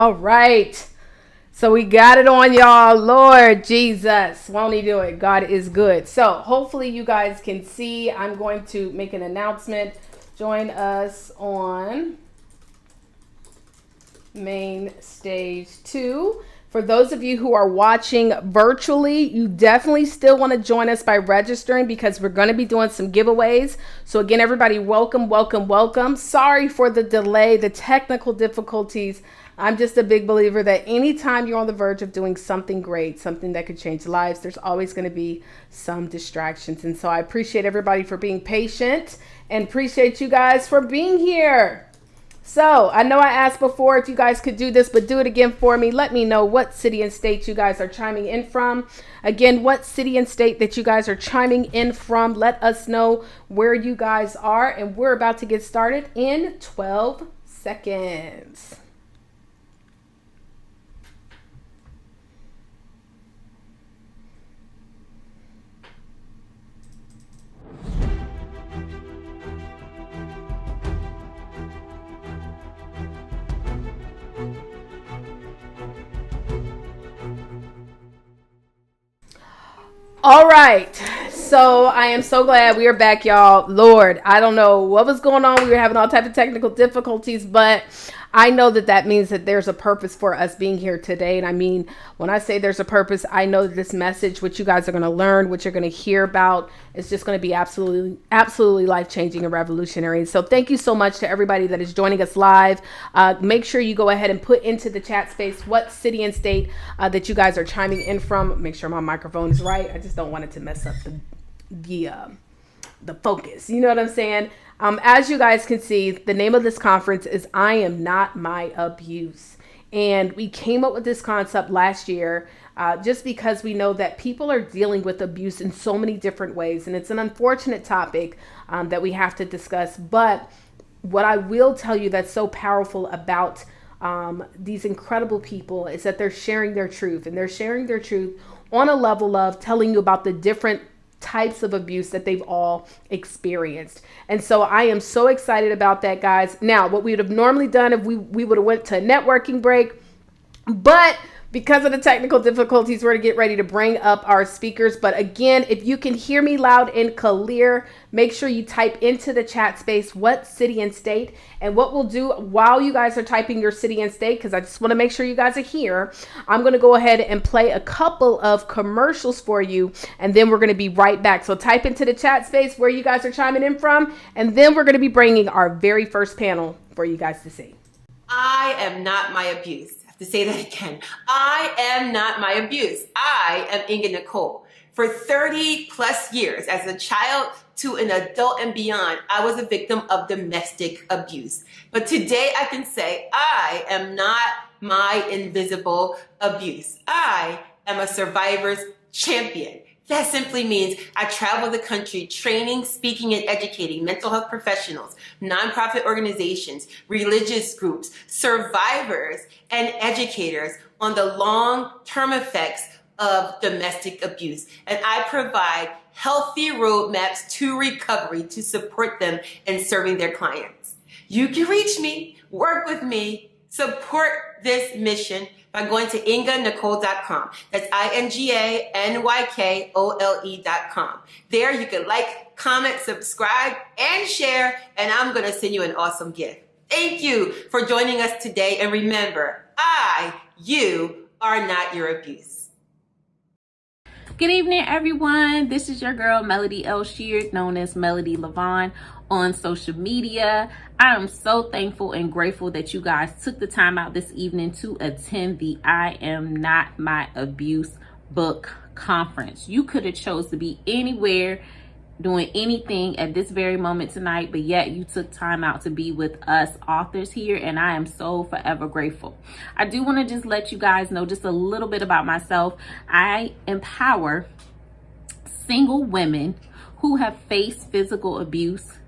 All right. So we got it on, y'all. Lord Jesus. Won't he do it? God is good. So hopefully you guys can see. I'm going to make an announcement. Join us on main stage 2. For those of you who are watching virtually, you definitely still want to join us by registering because we're going to be doing some giveaways. So again, everybody, welcome, welcome, welcome. Sorry for the delay, the technical difficulties. I'm just a big believer that anytime you're on the verge of doing something great, something that could change lives, there's always going to be some distractions. And so I appreciate everybody for being patient and appreciate you guys for being here. So I know I asked before if you guys could do this, but do it again for me. Let me know what city and state you guys are chiming in from. Again, what city and state that you guys are chiming in from. Let us know where you guys are. And we're about to get started in 12 seconds. All right. So I am so glad we are back, y'all. Lord, I don't know what was going on. We were having all types of technical difficulties, but I know that means that there's a purpose for us being here today. And I mean, when I say there's a purpose, I know that this message, what you guys are going to learn, what you're going to hear about, is just going to be absolutely life-changing and revolutionary. So thank you so much to everybody that is joining us live. Make sure you go ahead and put into the chat space what city and state that you guys are chiming in from. Make sure my microphone is right. I just don't want it to mess up the focus. You know what I'm saying? As you guys can see, the name of this conference is I Am Not My Abuse. And we came up with this concept last year just because we know that people are dealing with abuse in so many different ways. And it's an unfortunate topic that we have to discuss. But what I will tell you that's so powerful about these incredible people is that they're sharing their truth. And they're sharing their truth on a level of telling you about the different types of abuse that they've all experienced. And so I am so excited about that, guys. Now, what we would have normally done if we would have went to a networking break, but because of the technical difficulties, we're going to get ready to bring up our speakers. But again, if you can hear me loud and clear, make sure you type into the chat space what city and state. And what we'll do while you guys are typing your city and state, because I just want to make sure you guys are here, I'm going to go ahead and play a couple of commercials for you. And then we're going to be right back. So type into the chat space where you guys are chiming in from. And then we're going to be bringing our very first panel for you guys to see. I am not my abuse. To say that again. I am not my abuse. I am Inga Nicole. For 30 plus years, as a child to an adult and beyond, I was a victim of domestic abuse. But today I can say I am not my invisible abuse. I am a survivor's champion. That simply means I travel the country training, speaking, and educating mental health professionals, nonprofit organizations, religious groups, survivors, and educators on the long-term effects of domestic abuse. And I provide healthy roadmaps to recovery to support them in serving their clients. You can reach me, work with me, support this mission by going to inganicole.com. That's INGANYKOLE.com. There you can like, comment, subscribe, and share, and I'm going to send you an awesome gift. Thank you for joining us today. And remember, you are not your abuse. Good evening, everyone. This is your girl, Melody L. Sheard, known as Melody Levonne on social media. I am so thankful and grateful that you guys took the time out this evening to attend the I Am Not My Abuse book conference. You could have chose to be anywhere doing anything at this very moment tonight, but yet you took time out to be with us authors here, and I am so forever grateful. I do want to just let you guys know just a little bit about myself. I empower single women who have faced physical abuse,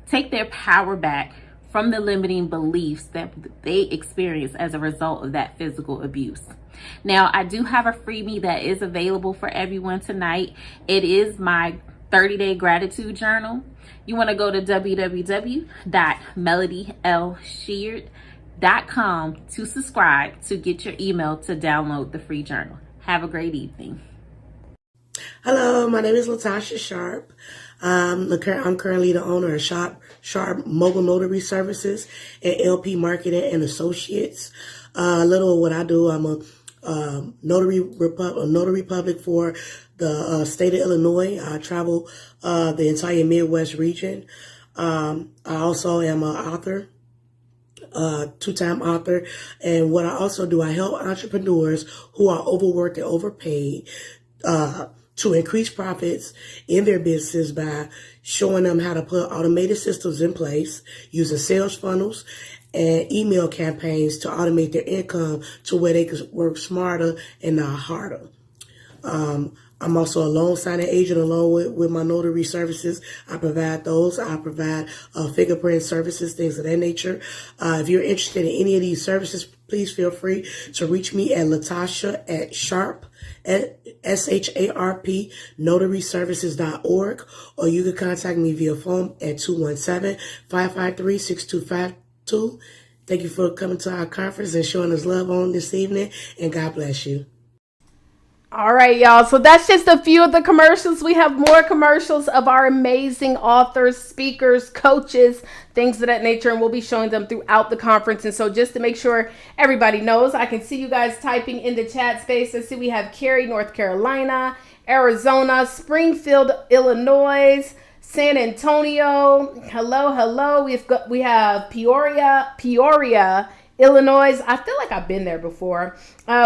take their power back from the limiting beliefs that they experience as a result of that physical abuse. Now, I do have a freebie that is available for everyone tonight. It is my 30-day gratitude journal. You want to go to www.melodylsheard.com melodylevonne.com to subscribe to get your email to download the free journal. Have a great evening. Hello, my name is Latasha Sharp. I'm currently the owner of Sharp Mobile Notary Services and LP Marketing and Associates. A little of what I do, I'm a notary public for the state of Illinois. I travel the entire Midwest region. I also am an author. Two-time author, and what I also do, I help entrepreneurs who are overworked and overpaid to increase profits in their business by showing them how to put automated systems in place, using sales funnels and email campaigns to automate their income to where they can work smarter and not harder. I'm also a loan signing agent along with my notary services. I provide those. I provide fingerprint services, things of that nature. If you're interested in any of these services, please feel free to reach me at Latasha at Sharp, at SHARP, notaryservices.org, or you can contact me via phone at 217-553-6252. Thank you for coming to our conference and showing us love on this evening, and God bless you. All right, y'all. So that's just a few of the commercials. We have more commercials of our amazing authors, speakers, coaches, things of that nature, and we'll be showing them throughout the conference. And so just to make sure everybody knows, I can see you guys typing in the chat space. I see we have Cary, North Carolina, Arizona, Springfield, Illinois, San Antonio. Hello. We have Peoria, Illinois. I feel like I've been there before.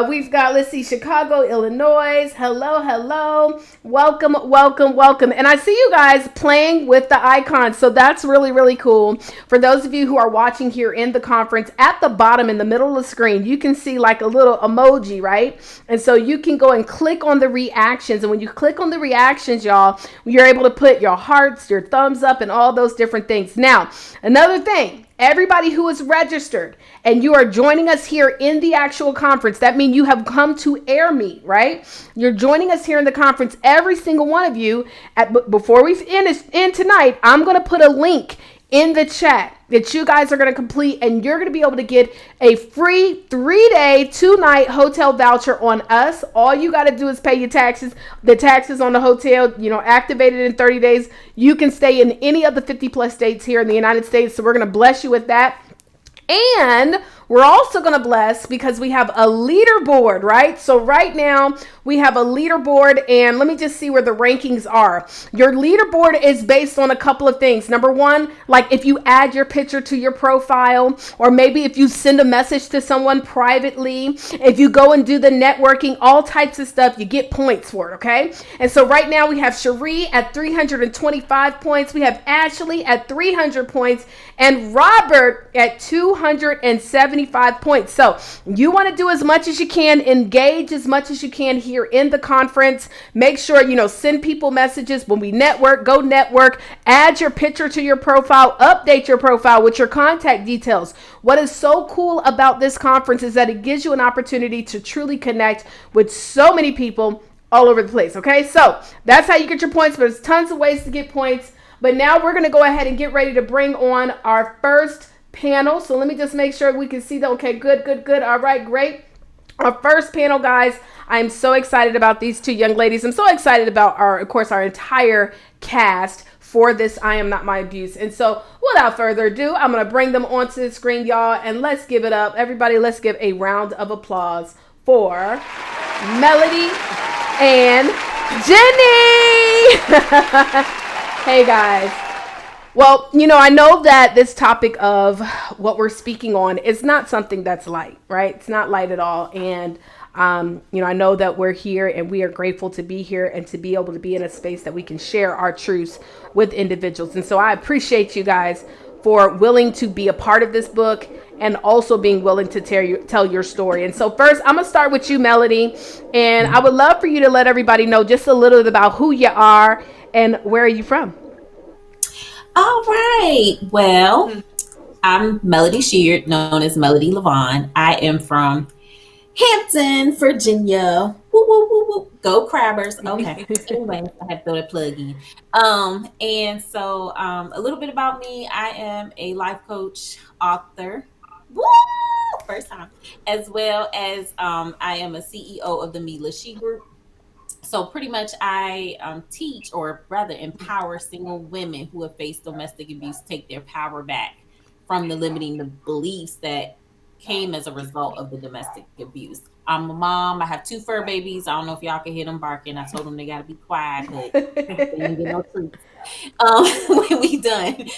We've got, let's see, Chicago, Illinois. Hello. Welcome. And I see you guys playing with the icons. So that's really, really cool. For those of you who are watching here in the conference, at the bottom in the middle of the screen, you can see like a little emoji, right? And so you can go and click on the reactions. And when you click on the reactions, y'all, you're able to put your hearts, your thumbs up, and all those different things. Now, another thing, everybody who is registered and you are joining us here in the actual conference, that means you have come to Air Meet, right? You're joining us here in the conference, every single one of you. Before we end tonight, I'm going to put a link in the chat that you guys are going to complete, and you're going to be able to get a free 3-day, 2-night hotel voucher on us. All you got to do is pay your taxes, the taxes on the hotel, activated in 30 days. You can stay in any of the 50 plus states here in the United States. So we're going to bless you with that. And we're also going to bless because we have a leaderboard, right? So right now we have a leaderboard, and let me just see where the rankings are. Your leaderboard is based on a couple of things. Number one, like if you add your picture to your profile, or maybe if you send a message to someone privately, if you go and do the networking, all types of stuff, you get points for it, okay? And so right now we have Cherie at 325 points. We have Ashley at 300 points and Robert at 275 points. So you want to do as much as you can, engage as much as you can here in the conference. Make sure, send people messages when we network, go network, add your picture to your profile, update your profile with your contact details. What is so cool about this conference is that it gives you an opportunity to truly connect with so many people all over the place. Okay, so that's how you get your points, but there's tons of ways to get points. But now we're going to go ahead and get ready to bring on our first panel. So let me just make sure we can see that. Okay, good. All right, great. Our first panel, guys, I'm so excited about these two young ladies. I'm so excited about our entire cast for this I Am Not My Abuse. And so without further ado, I'm going to bring them onto the screen, y'all, and let's give it up. Everybody, let's give a round of applause for Melody and Jenny. Hey guys. Well, I know that this topic of what we're speaking on is not something that's light, right? It's not light at all. And, I know that we're here and we are grateful to be here and to be able to be in a space that we can share our truths with individuals. And so I appreciate you guys for willing to be a part of this book and also being willing to tell your story. And so first, I'm going to start with you, Melody. And I would love for you to let everybody know just a little bit about who you are and where are you from? All right. Well, I'm Melody Sheard, known as Melody Levonne. I am from Hampton, Virginia. Woo, woo, woo, woo. Go Crabbers. Okay. Anyway, I had to throw that plug in. And so a little bit about me. I am a life coach, author. Woo! first time, as well as I am a CEO of the Mila She Group. So pretty much I teach, or rather empower, single women who have faced domestic abuse take their power back from the limiting the beliefs that came as a result of the domestic abuse. I'm a mom. I have two fur babies. I don't know if y'all can hear them barking. I told them they got to be quiet, but they ain't get no treats when we done.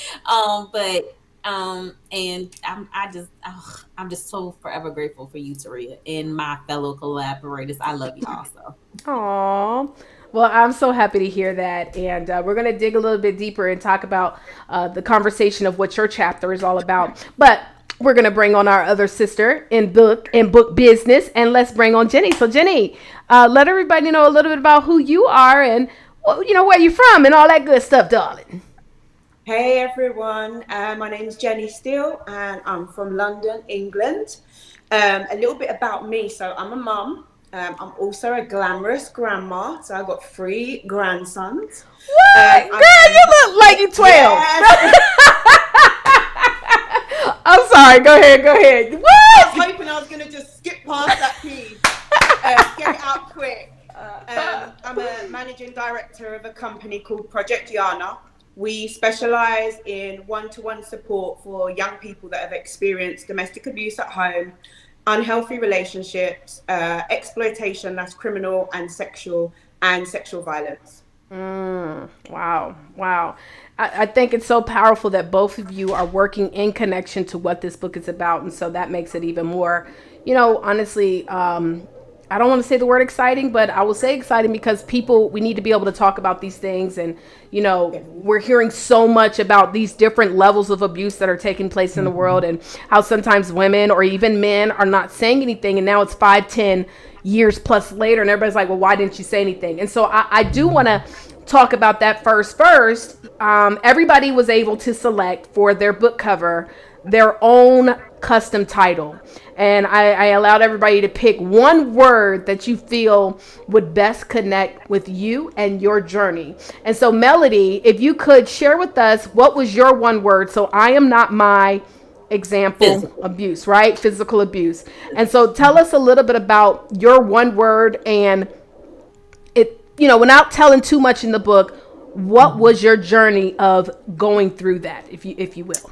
But and I'm just so forever grateful for you, Taria, and my fellow collaborators. I love y'all. So Aw. Well, I'm so happy to hear that. And we're going to dig a little bit deeper and talk about the conversation of what your chapter is all about. But we're going to bring on our other sister in book business, and let's bring on Jenny. So, Jenny, let everybody know a little bit about who you are and, well, where you're from and all that good stuff, darling. Hey everyone, my name is Jenny Steele and I'm from London, England. A little bit about me. So I'm a mum. I'm also a glamorous grandma. So I've got 3 grandsons. What? Girl, you look like you're 12. Yes. I'm sorry. Go ahead. What? I was hoping I was going to just skip past that piece. Get it out quick. I'm a managing director of a company called Project Yana. We specialize in one-to-one support for young people that have experienced domestic abuse at home, unhealthy relationships, exploitation, that's criminal, and sexual violence. Wow. I think it's so powerful that both of you are working in connection to what this book is about. And so that makes it even more, honestly, I don't want to say the word exciting, but I will say exciting because we need to be able to talk about these things. And, we're hearing so much about these different levels of abuse that are taking place in the world, and how sometimes women or even men are not saying anything. And now it's 5, 10 years plus later, and everybody's like, well, why didn't you say anything? And so I do want to talk about that first. Everybody was able to select for their book cover their own custom title. And I allowed everybody to pick one word that you feel would best connect with you and your journey. And so, Melody, if you could share with us, what was your one word? So I am not my example abuse, right? Physical abuse. And so tell us a little bit about your one word, and without telling too much in the book, what was your journey of going through that, if you will?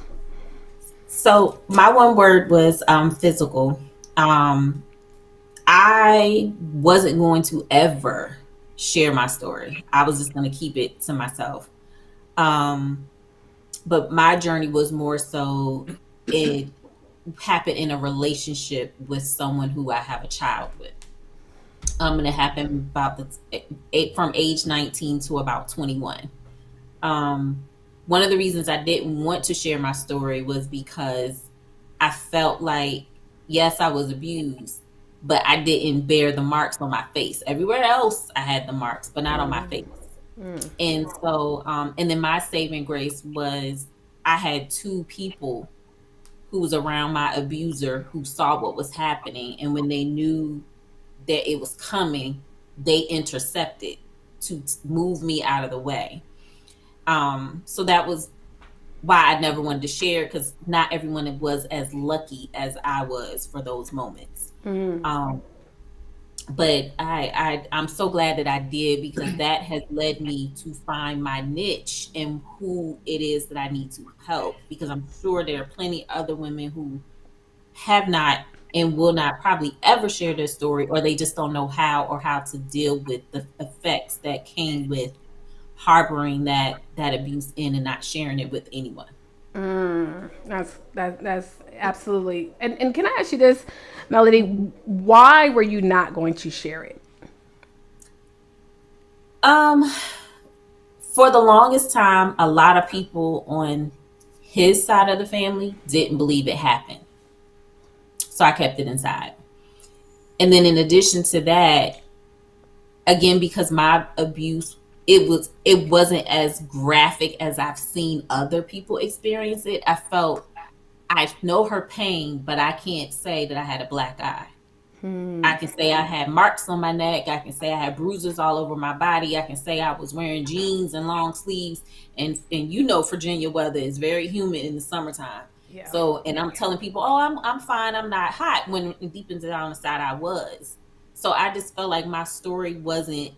So my one word was physical. I wasn't going to ever share my story. I was just going to keep it to myself. But my journey was more so, it happened in a relationship with someone who I have a child with. And it happened from age 19 to about 21. One of the reasons I didn't want to share my story was because I felt like, yes, I was abused, but I didn't bear the marks on my face. Everywhere else I had the marks, but not on my face. And so, and then my saving grace was I had 2 people who was around my abuser who saw what was happening. And when they knew that it was coming, they intercepted to move me out of the way. So that was why I never wanted to share, because not everyone was as lucky as I was for those moments. But I'm so glad that I did, because that has led me to find my niche and who it is that I need to help, because I'm sure there are plenty other women who have not and will not probably ever share their story, or they just don't know how to deal with the effects that came with harboring that abuse in and not sharing it with anyone. That's absolutely. And can I ask you this, Melody? Why were you not going to share it? For the longest time, a lot of people on his side of the family didn't believe it happened, so I kept it inside. And then in addition to that, again, because my abuse, it wasn't as graphic as I've seen other people experience it. I felt, I know her pain, but I can't say that I had a black eye. I can say I had marks on my neck. I can say I had bruises all over my body. I can say I was wearing jeans and long sleeves. And Virginia weather is very humid in the summertime. Yeah. So, and I'm telling people, oh, I'm fine, I'm not hot, when deep down inside I was. So I just felt like my story wasn't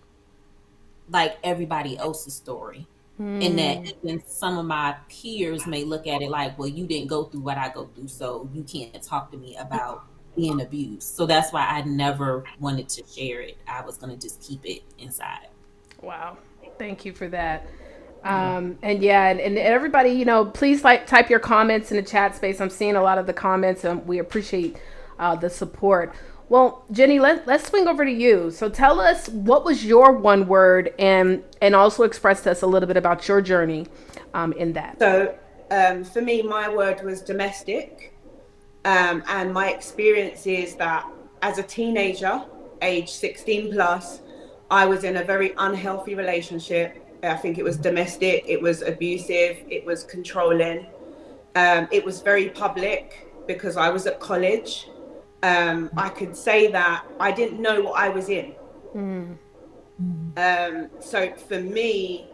like everybody else's story. And that Hmm. even some of my peers may look at it like, well, you didn't go through what I go through, so you can't talk to me about being abused. So that's why I never wanted to share it. I was going to just keep it inside. Wow. Thank you for that. Yeah. And yeah, and everybody, please like type your comments in the chat space. I'm seeing a lot of the comments, and we appreciate the support. Well, Jenny, let's swing over to you. So tell us, what was your one word, and also express to us a little bit about your journey in that. So for me, my word was domestic. And my experience is that as a teenager, age 16 plus, I was in a very unhealthy relationship. I think it was domestic, it was abusive, it was controlling. It was very public because I was at college. I could say that I didn't know what I was in. Mm. So for me,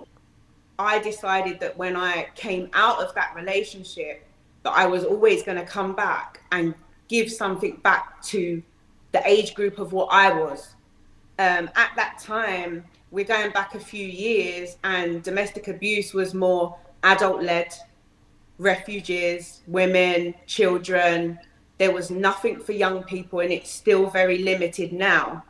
I decided that when I came out of that relationship, that I was always going to come back and give something back to the age group of what I was. At that time, we're going back a few years, and domestic abuse was more adult led, refugees, women, children. There was nothing for young people, and it's still very limited now.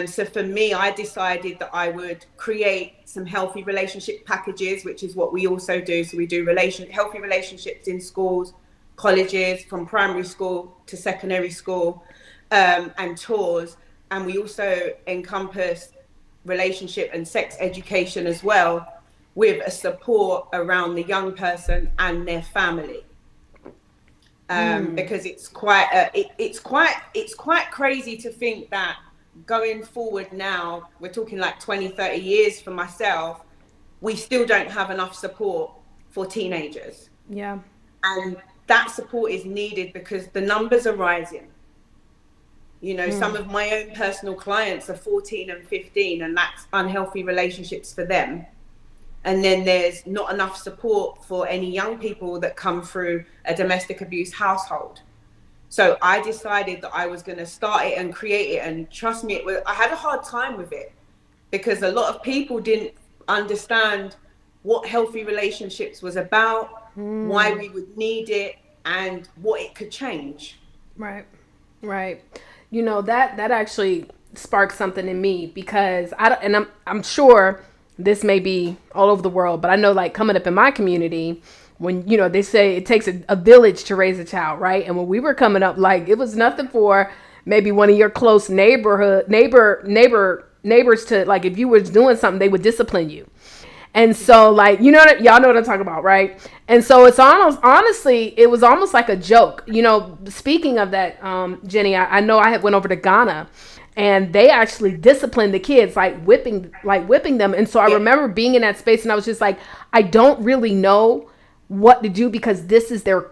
So for me, I decided that I would create some healthy relationship packages, which is what we also do. So we do healthy relationships in schools, colleges, from primary school to secondary school, and tours. And we also encompass relationship and sex education as well, with a support around the young person and their family. Mm. Because it's quite crazy to think that going forward now, we're talking like 20, 30 years for myself, we still don't have enough support for teenagers. Yeah. And that support is needed because the numbers are rising. Some Mm. of my own personal clients are 14 and 15, and that's unhealthy relationships for them. And then there's not enough support for any young people that come through a domestic abuse household. So I decided that I was going to start it and create it. And trust me, I had a hard time with it because a lot of people didn't understand what healthy relationships was about, why Mm. we would need it, and what it could change. Right. Right. That actually sparked something in me, because I'm sure this may be all over the world, but I know, like, coming up in my community, when they say it takes a village to raise a child, right? And when we were coming up, like, it was nothing for maybe one of your close neighbors to, like, if you were doing something, they would discipline you. And so, like, y'all know what I'm talking about, right? And so it's almost, honestly, it was almost like a joke. Speaking of that, Jenny, I know I had went over to Ghana, and they actually disciplined the kids, like whipping them. And so I Yeah, remember being in that space, and I was just like, I don't really know what to do, because this is their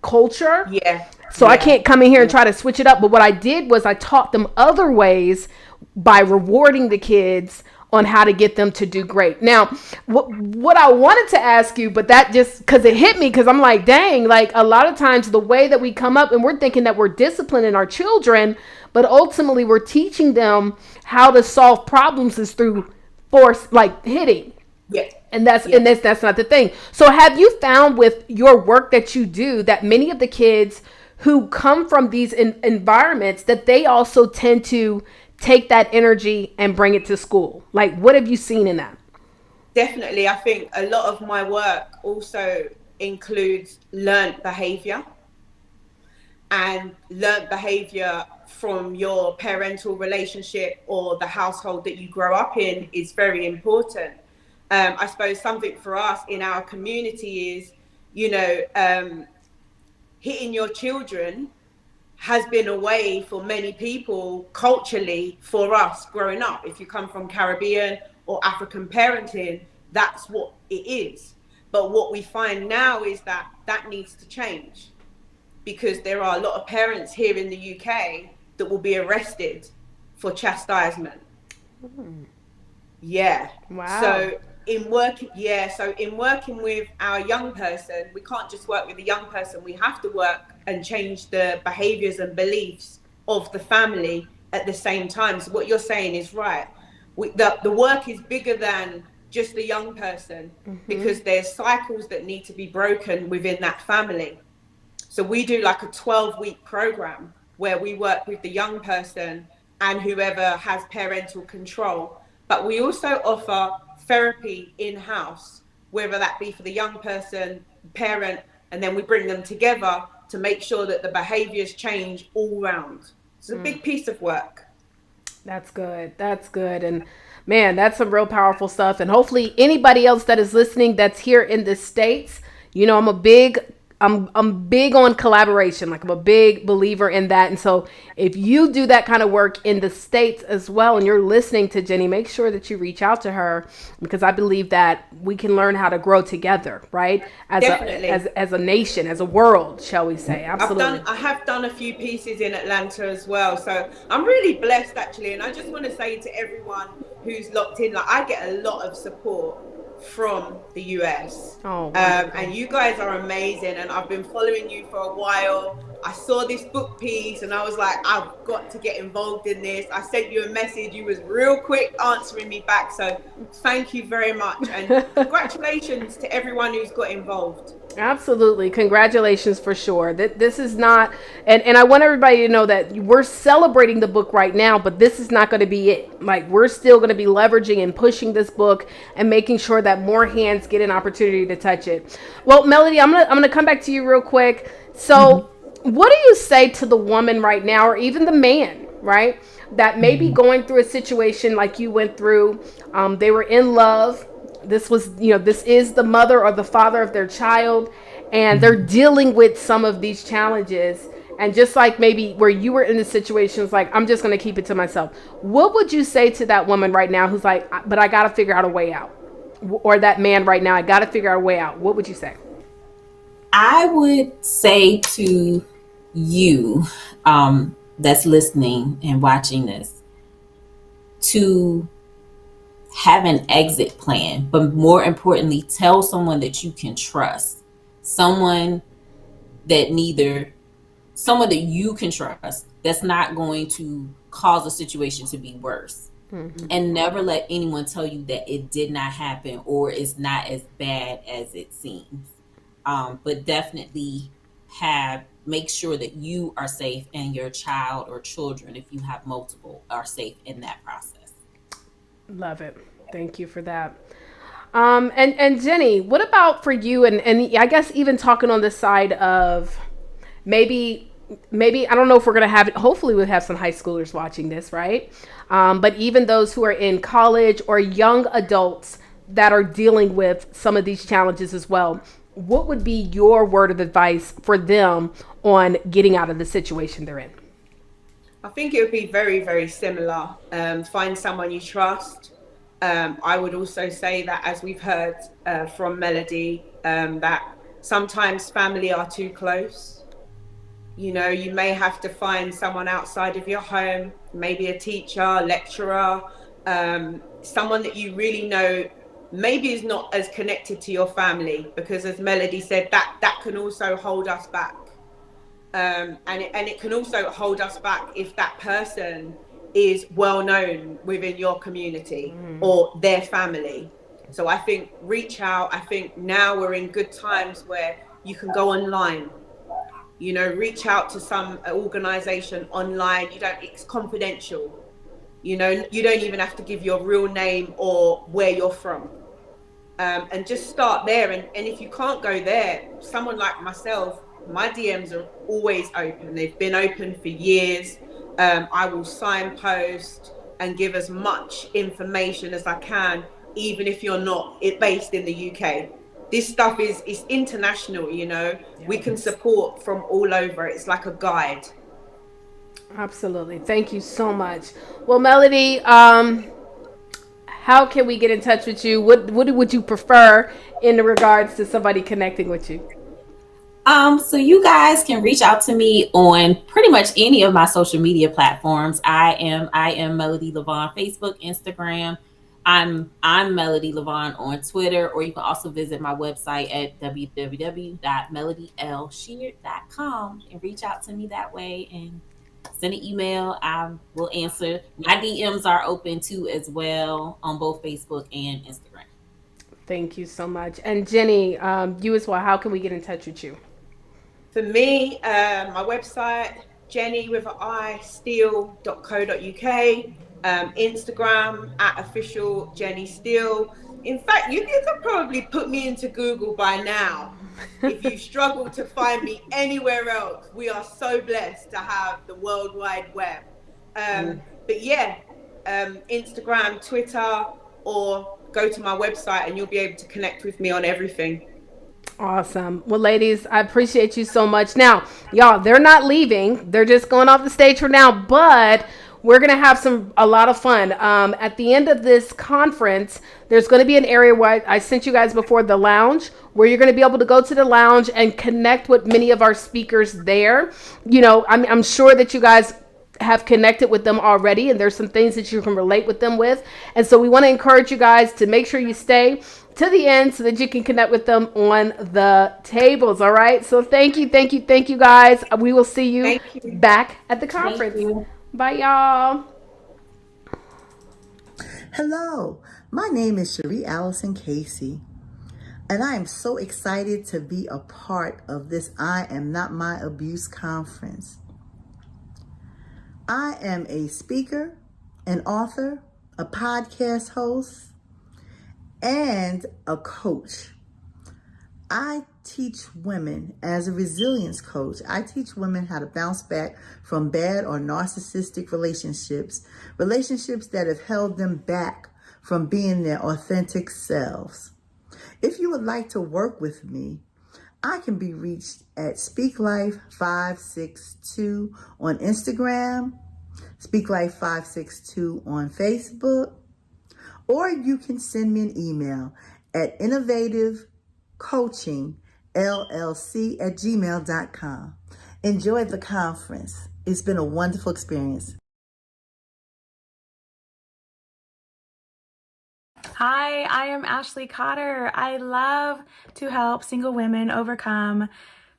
culture. yeah, So I yeah, can't come in here and yeah, try to switch it up. But what I did was I taught them other ways by rewarding the kids on how to get them to do great. Now, what I wanted to ask you, but that just, because it hit me, because I'm like, dang, like, a lot of times the way that we come up and we're thinking that we're disciplining our children, but ultimately we're teaching them how to solve problems is through force, like hitting. yeah, And that's yeah. and that's not the thing. So have you found with your work that you do that many of the kids who come from these environments, that they also tend to take that energy and bring it to school? Like, what have you seen in that? Definitely. I think a lot of my work also includes learned behavior, and learned behavior from your parental relationship or the household that you grow up in is very important. I suppose something for us in our community is, hitting your children has been a way for many people culturally for us growing up. If you come from Caribbean or African parenting, that's what it is. But what we find now is that that needs to change, because there are a lot of parents here in the UK that will be arrested for chastisement. Yeah. Wow. So in working with our young person, we can't just work with the young person. We have to work and change the behaviors and beliefs of the family at the same time. So what you're saying is right. The work is bigger than just the young person, because there's cycles that need to be broken within that family. So we do like a 12-week program where we work with the young person and whoever has parental control. But we also offer therapy in-house, whether that be for the young person, parent, and then we bring them together to make sure that the behaviors change all round. It's a big piece of work. That's good. That's good. And man, that's some real powerful stuff. And hopefully anybody else that is listening that's here in the States, I'm big on collaboration. Like I'm a big believer in that. And so if you do that kind of work in the States as well, and you're listening to Jenny, make sure that you reach out to her, because I believe that we can learn how to grow together, right? Definitely. As a nation, as a world, shall we say. Absolutely. I have done a few pieces in Atlanta as well. So I'm really blessed actually. And I just want to say to everyone who's locked in, like I get a lot of support from the US. And you guys are amazing, and I've been following you for a while. I saw this book piece and I was like, I've got to get involved in this. I sent you a message, you was real quick answering me back, so thank you very much, and congratulations to everyone who's got involved. Absolutely. Congratulations for sure. This is not, and I want everybody to know that we're celebrating the book right now, but this is not going to be it. Like we're still going to be leveraging and pushing this book and making sure that more hands get an opportunity to touch it. Well, Melody, I'm going to come back to you real quick. So what do you say to the woman right now, or even the man, right, that may be going through a situation like you went through? They were in love. This is the mother or the father of their child, and they're dealing with some of these challenges. And just like maybe where you were in the situation, it's like, I'm just going to keep it to myself. What would you say to that woman right now who's like, but I got to figure out a way out? Or that man right now, I got to figure out a way out. What would you say? I would say to you that's listening and watching this, to have an exit plan, but more importantly, tell someone that you can trust, someone that you can trust, that's not going to cause a situation to be worse. And never let anyone tell you that it did not happen or it's not as bad as it seems. But definitely make sure that you are safe and your child or children, if you have multiple, are safe in that process. Love it. Thank you for that. And Jenny, what about for you? And I guess even talking on the side of maybe I don't know if we're going to have, hopefully we'll have some high schoolers watching this, right? But even those who are in college or young adults that are dealing with some of these challenges as well. What would be your word of advice for them on getting out of the situation they're in? I think it would be very, very similar. Find someone you trust. I would also say that, as we've heard from Melody, that sometimes family are too close. You know, you may have to find someone outside of your home, maybe a teacher, lecturer, someone that you really know maybe is not as connected to your family, because as Melody said, that can also hold us back. And it can also hold us back if that person is well known within your community or their family. So I think reach out. I think now we're in good times where you can go online, you know, reach out to some organization online. It's confidential. You know, you don't even have to give your real name or where you're from. And just start there. And if you can't go there, someone like myself, my DMs are always open. They've been open for years. I will signpost and give as much information as I can, even if you're not based in the UK. This stuff is international, you know. Yeah. We can support from all over. It's like a guide. Absolutely. Thank you so much. Well, Melody, how can we get in touch with you? What would you prefer in regards to somebody connecting with you? So you guys can reach out to me on pretty much any of my social media platforms. I am Melody Levonne, Facebook, Instagram. I'm Melody Levonne on Twitter, or you can also visit my website at www.melodylsheard.com and reach out to me that way and send an email. I will answer. My DMs are open too as well on both Facebook and Instagram. Thank you so much. And Jenny, you as well. How can we get in touch with you? For me, my website, Jenny with an I, steel.co.uk. Instagram at official Jenny Steele. In fact, you could probably put me into Google by now. If you struggle to find me anywhere else, we are so blessed to have the World Wide Web. But yeah, Instagram, Twitter, or go to my website and you'll be able to connect with me on everything. Awesome. Well, ladies, I appreciate you so much. Now, y'all, they're not leaving. They're just going off the stage for now, but we're going to have a lot of fun. At the end of this conference, there's going to be an area where I sent you guys before, the lounge, where you're going to be able to go to the lounge and connect with many of our speakers there. You know, I'm sure that you guys have connected with them already, and there's some things that you can relate with them with. And so we want to encourage you guys to make sure you stay to the end so that you can connect with them on the tables. All right. So thank you guys. We will see you back at the conference. Bye, y'all. Hello, my name is Cherie Allison Casey, and I am so excited to be a part of this I Am Not My Abuse conference. I am a speaker, an author, a podcast host, and a coach. I teach women as a resilience coach. I teach women how to bounce back from bad or narcissistic relationships that have held them back from being their authentic selves. If you would like to work with me, I can be reached at SpeakLife562 on Instagram, SpeakLife562 on Facebook, or you can send me an email at innovativecoachingllc@gmail.com. Enjoy the conference. It's been a wonderful experience. Hi, I am Ashley Cotter. I love to help single women overcome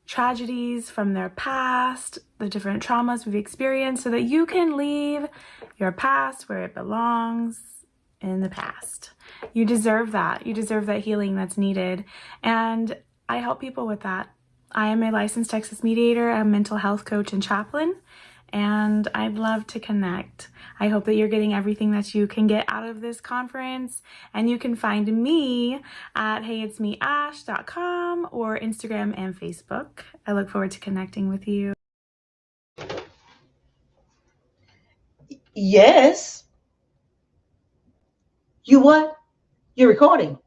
tragedies from their past, the different traumas we've experienced, so that you can leave your past where it belongs, in the past. You deserve that. You deserve that healing that's needed. And I help people with that. I am a licensed Texas mediator, a mental health coach and chaplain, and I'd love to connect. I hope that you're getting everything that you can get out of this conference, and you can find me at heyitsmeash.com or Instagram and Facebook. I look forward to connecting with you. Yes. You what? You're recording.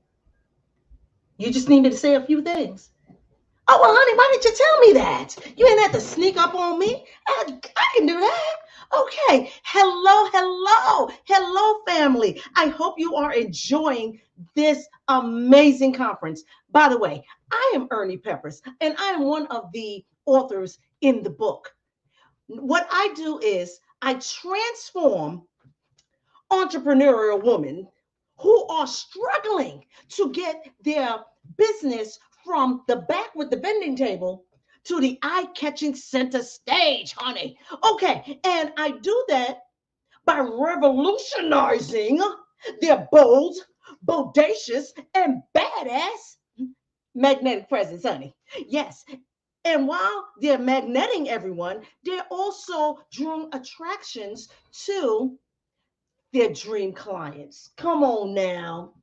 You just need me to say a few things. Oh, well, honey, why didn't you tell me that? You ain't have to sneak up on me. I can do that. Okay. Hello, family. I hope you are enjoying this amazing conference. By the way, I am Ernie Peppers, and I am one of the authors in the book. What I do is I transform entrepreneurial women who are struggling to get their business from the back with the vending table to the eye-catching center stage, honey. Okay, and I do that by revolutionizing their bold, bodacious, and badass magnetic presence, honey. Yes. And while they're magneting everyone, they're also drawing attractions to their dream clients. Come on now.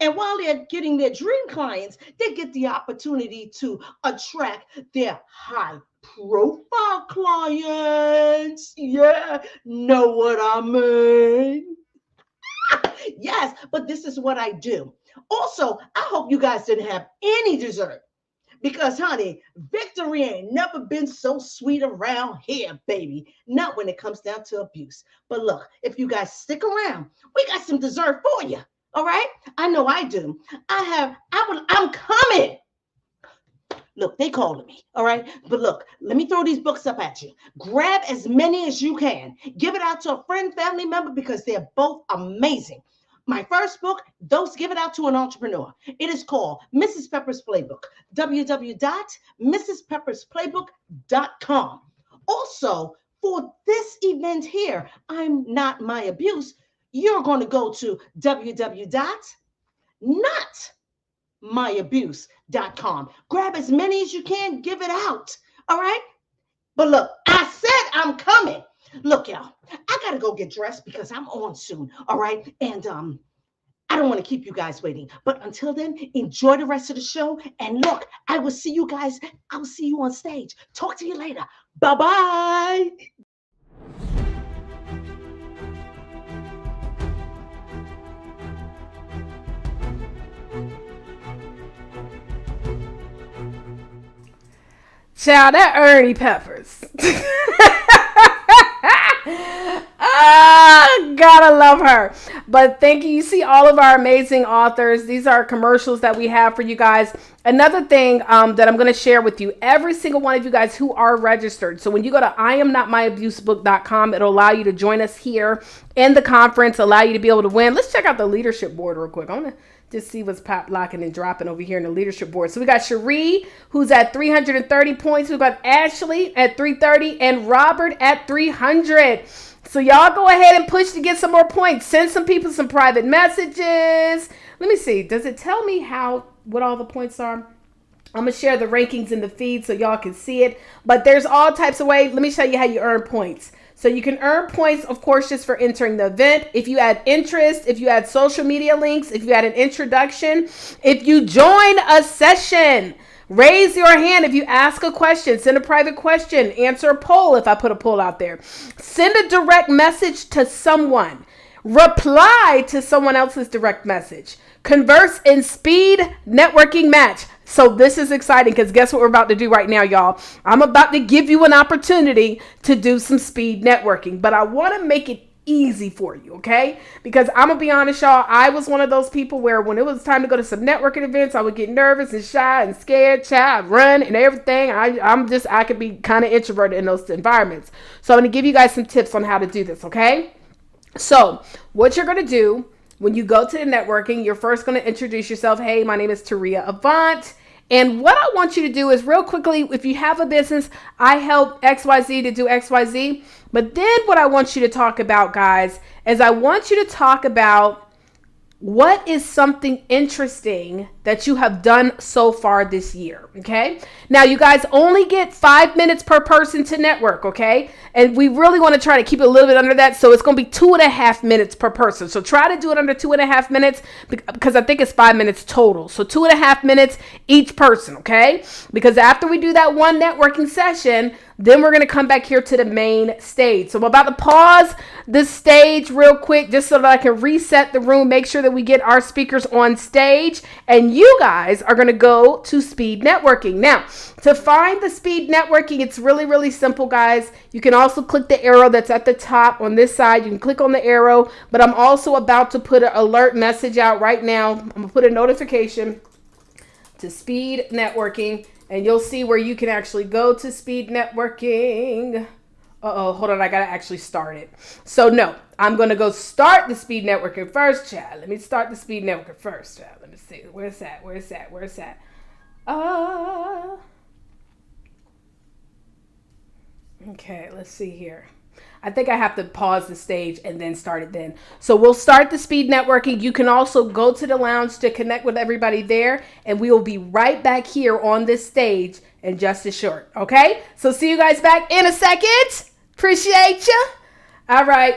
And while they're getting their dream clients, they get the opportunity to attract their high profile clients. Yeah, know what I mean? Yes, but this is what I do. Also, I hope you guys didn't have any dessert. Because, honey, victory ain't never been so sweet around here, baby. Not when it comes down to abuse. But look, if you guys stick around, we got some dessert for you. All right? I know I do. I'm coming. Look, they calling me. All right? But look, let me throw these books up at you. Grab as many as you can. Give it out to a friend, family member, because they're both amazing. My first book, Those Give It Out to an Entrepreneur. It is called Mrs. Pepper's Playbook, www.mrspeppersplaybook.com. Also, for this event here, I'm Not My Abuse, you're going to go to www.notmyabuse.com. Grab as many as you can, give it out. All right? But look, I said I'm coming. Look, y'all, I got to go get dressed because I'm on soon. All right? And I don't want to keep you guys waiting. But until then, enjoy the rest of the show. And look, I will see you guys. I will see you on stage. Talk to you later. Bye-bye. Child, that Ernie Peppers. Ah, gotta love her. But thank you. You see all of our amazing authors. These are commercials that we have for you guys. Another thing that I'm going to share with you, every single one of you guys who are registered. So when you go to IamNotMyAbuseBook.com, it'll allow you to join us here in the conference, allow you to be able to win. Let's check out the leadership board real quick. I want to just see what's pop locking and dropping over here in the leadership board. So we got Cherie, who's at 330 points. We've got Ashley at 330 and Robert at 300. So y'all go ahead and push to get some more points. Send some people some private messages. Let me see. Does it tell me what all the points are? I'm going to share the rankings in the feed so y'all can see it. But there's all types of ways. Let me show you how you earn points. So you can earn points, of course, just for entering the event. If you add interest, if you add social media links, if you add an introduction, if you join a session, raise your hand if you ask a question, send a private question, answer a poll if I put a poll out there, send a direct message to someone, reply to someone else's direct message, converse in speed networking match. So this is exciting because guess what we're about to do right now, y'all? I'm about to give you an opportunity to do some speed networking, but I want to make it easy for you, okay? Because I'm gonna be honest, y'all, I was one of those people where when it was time to go to some networking events, I would get nervous and shy and scared, I'd run and everything. I could be kind of introverted in those environments. So I'm gonna give you guys some tips on how to do this, okay? So what you're gonna do when you go to the networking, you're first gonna introduce yourself. Hey, my name is Taria Avant. And what I want you to do is real quickly, if you have a business, I help XYZ to do XYZ. But then what I want you to talk about, guys, is I want you to talk about what is something interesting that you have done so far this year, okay? Now, you guys only get 5 minutes per person to network, okay? And we really want to try to keep it a little bit under that, so it's going to be 2.5 minutes per person. So try to do it under 2.5 minutes because I think it's 5 minutes total. So 2.5 minutes each person, okay? Because after we do that one networking session, then we're going to come back here to the main stage. So I'm about to pause this stage real quick just so that I can reset the room, make sure that we get our speakers on stage, and you guys are going to go to speed networking. Now, to find the speed networking, it's really, really simple, guys. You can also click the arrow that's at the top on this side. You can click on the arrow, but I'm also about to put an alert message out right now. I'm going to put a notification to speed networking, and you'll see where you can actually go to speed networking. Hold on, I gotta actually start it. So no, I'm gonna go start the speed networking first, child. Let me start the speed networking first, child. Let me see, where's that? Okay, let's see here. I think I have to pause the stage and then start it then. So we'll start the speed networking. You can also go to the lounge to connect with everybody there, and we will be right back here on this stage in just a short. Okay? So see you guys back in a second. Appreciate you. All right.